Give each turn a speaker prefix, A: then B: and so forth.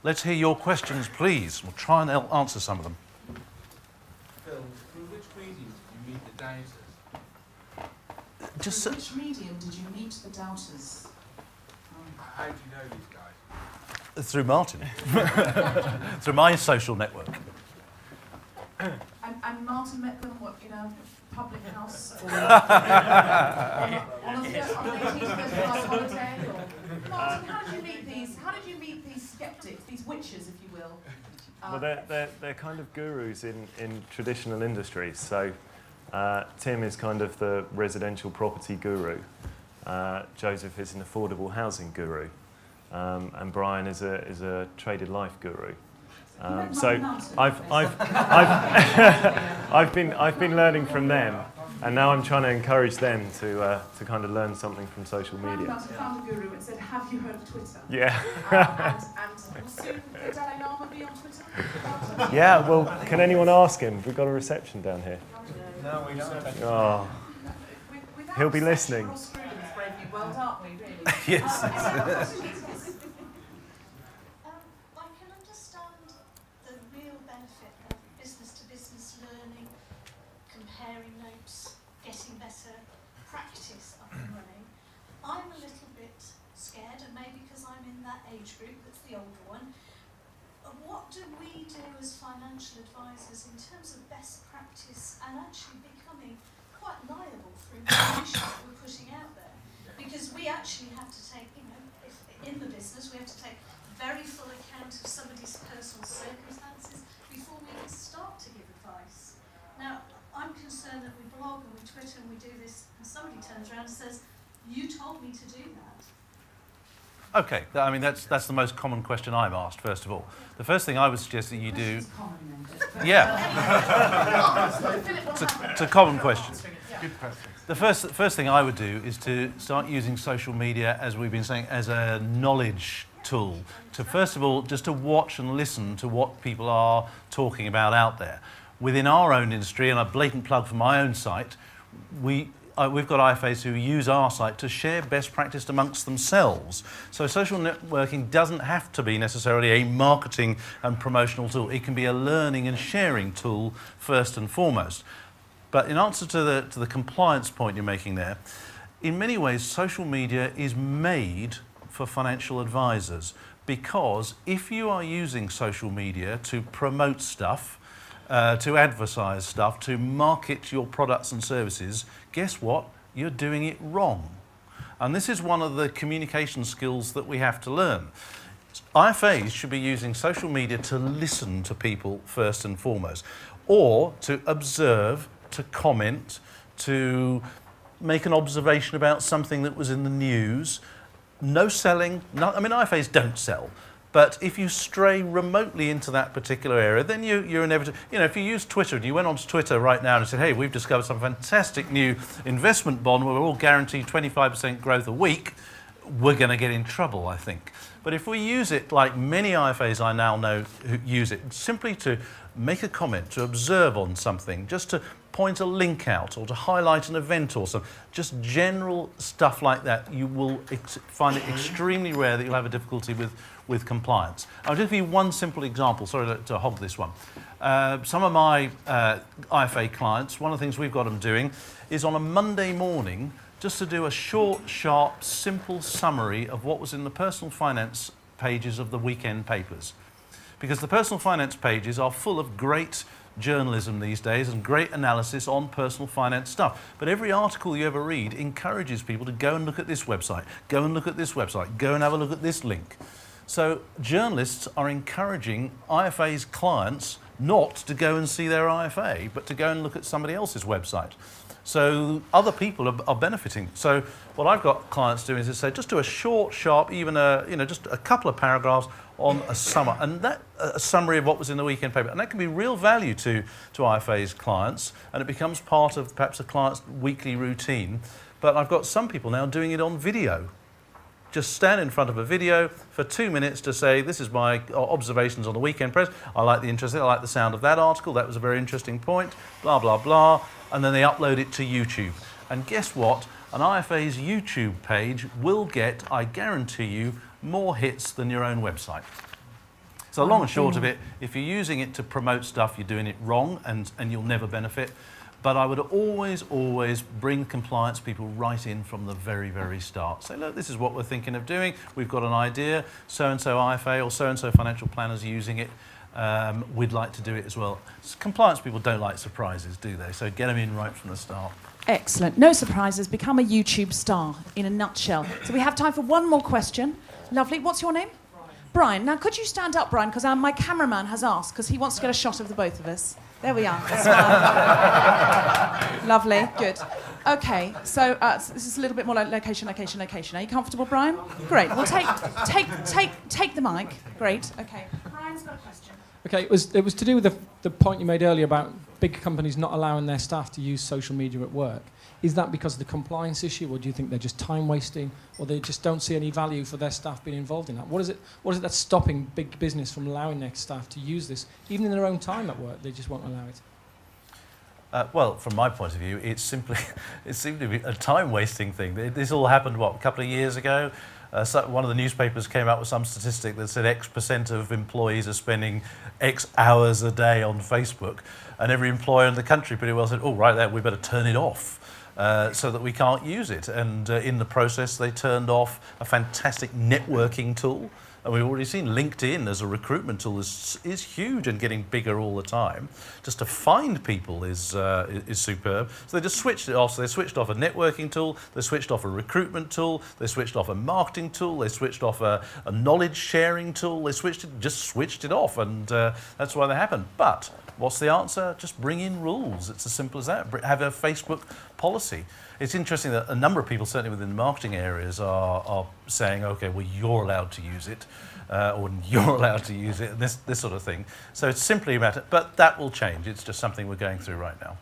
A: let's hear your questions, please. We'll try and answer some of them.
B: Phil, through which medium did you meet the doubters?
C: Through which medium did you meet the doubters?
B: How do you know these guys?
A: Through Martin. Through my social network.
C: And Martin met them, what, in a public house? Or on a 1835 holiday? Or, Martin, how did you meet these skeptics, these witches, if you will?
D: Well, they're kind of gurus in traditional industries. So Tim is kind of the residential property guru. Joseph is an affordable housing guru. And Brian is a traded life guru. So I've been learning from them, and now I'm trying to encourage them to kind of learn something from social media.
C: Brian found a guru and said, "Have you heard of Twitter?"
D: Yeah.
C: And will soon the Dalai Lama be on Twitter?
D: Yeah. Well, can anyone ask him? We've got a reception down here.
B: No, we don't.
D: Oh. He'll be listening.
C: We're all screwed in this brave new world, aren't we, really?
A: Yes.
E: I can understand the real benefit of business-to-business learning, comparing notes, getting better practice up and running. I'm a little bit scared, and maybe because I'm in that age group, that's the older one. What do we do as financial advisors in terms of best practice and actually becoming quite liable for information that we're putting out there? Because we actually have to take, if in the business, we have to take very full account of somebody's personal circumstances before we even start to give advice. Now, I'm concerned that we blog and we Twitter and we do this, and somebody turns around and says, "You told me to do that."
A: Okay, I mean, that's the most common question I've asked, first of all. The first thing I would suggest that you do... Yeah. It's a common question.
B: Good question.
A: The first thing I would do is to start using social media, as we've been saying, as a knowledge tool. To first of all, just to watch and listen to what people are talking about out there. Within our own industry, and a blatant plug for my own site, we've got IFAs who use our site to share best practice amongst themselves. So social networking doesn't have to be necessarily a marketing and promotional tool. It can be a learning and sharing tool first and foremost. But in answer to the compliance point you're making there, in many ways social media is made for financial advisors, because if you are using social media to promote stuff, to advertise stuff, to market your products and services, guess what? You're doing it wrong. And this is one of the communication skills that we have to learn. IFAs should be using social media to listen to people first and foremost, or to observe, to comment, to make an observation about something that was in the news. No selling. I mean, IFAs don't sell. But if you stray remotely into that particular area, then you're inevitably... if you use Twitter, and you went onto Twitter right now and said, "Hey, we've discovered some fantastic new investment bond where we're all guaranteed 25% growth a week," we're going to get in trouble, I think. But if we use it like many IFAs I now know who use it, simply to make a comment, to observe on something, just to point a link out or to highlight an event or some just general stuff like that, you will find it extremely rare that you'll have a difficulty with compliance. I'll just give you one simple example. Sorry to hog this one. Some of my IFA clients, one of the things we've got them doing is on a Monday morning just to do a short, sharp, simple summary of what was in the personal finance pages of the weekend papers. Because the personal finance pages are full of great journalism these days and great analysis on personal finance stuff. But every article you ever read encourages people to go and look at this website, go and look at this website, go and have a look at this link. So journalists are encouraging IFA's clients not to go and see their IFA, but to go and look at somebody else's website. So other people are benefiting. So what I've got clients doing is to say, just do a short, sharp, even just a couple of paragraphs on a summary of what was in the weekend paper. And that can be real value to IFA's clients, and it becomes part of perhaps a client's weekly routine. But I've got some people now doing it on video. Just stand in front of a video for 2 minutes to say, "This is my observations on the weekend press. I like the sound of that article. That was a very interesting point, blah, blah, blah." And then they upload it to YouTube. And guess what? An IFA's YouTube page will get, I guarantee you, more hits than your own website. So long and short of it, if you're using it to promote stuff, you're doing it wrong and you'll never benefit. But I would always bring compliance people right in from the very, very start. Say, look, this is what we're thinking of doing. We've got an idea. So-and-so IFA or so-and-so financial planners using it. We'd like to do it as well. Compliance people don't like surprises, do they? So get them in right from the start.
C: Excellent. No surprises. Become a YouTube star in a nutshell. So we have time for one more question. Lovely. What's your name? Brian. Now, could you stand up, Brian? Because my cameraman has asked, because he wants to get a shot of the both of us. There we are. Lovely. Good. Okay. So this is a little bit more like location. Are you comfortable, Brian? Great. Well, take the mic. Great. Okay. Brian's got a question.
F: Okay. It was to do with the point you made earlier about big companies not allowing their staff to use social media at work. Is that because of the compliance issue, or do you think they're just time wasting, or they just don't see any value for their staff being involved in that? What is it that's stopping big business from allowing their staff to use this, even in their own time at work? They just won't allow it.
A: Well, from my point of view, it seemed to be a time-wasting thing. This all happened, what, a couple of years ago? So one of the newspapers came out with some statistic that said X% of employees are spending X hours a day on Facebook, and every employer in the country pretty well said, oh, right there, we better turn it off. So that we can't use it. And in the process, they turned off a fantastic networking tool. And we've already seen LinkedIn as a recruitment tool is huge and getting bigger all the time. Just to find people is superb. So they just switched it off. So they switched off a networking tool, they switched off a recruitment tool, they switched off a marketing tool, they switched off a knowledge sharing tool, they just switched it off, and that's why they happened. But what's the answer? Just bring in rules. It's as simple as that. Have a Facebook policy. It's interesting that a number of people, certainly within the marketing areas, are saying, okay, well, you're allowed to use it, or you're allowed to use it, and this sort of thing. So it's simply a matter, but that will change. It's just something we're going through right now.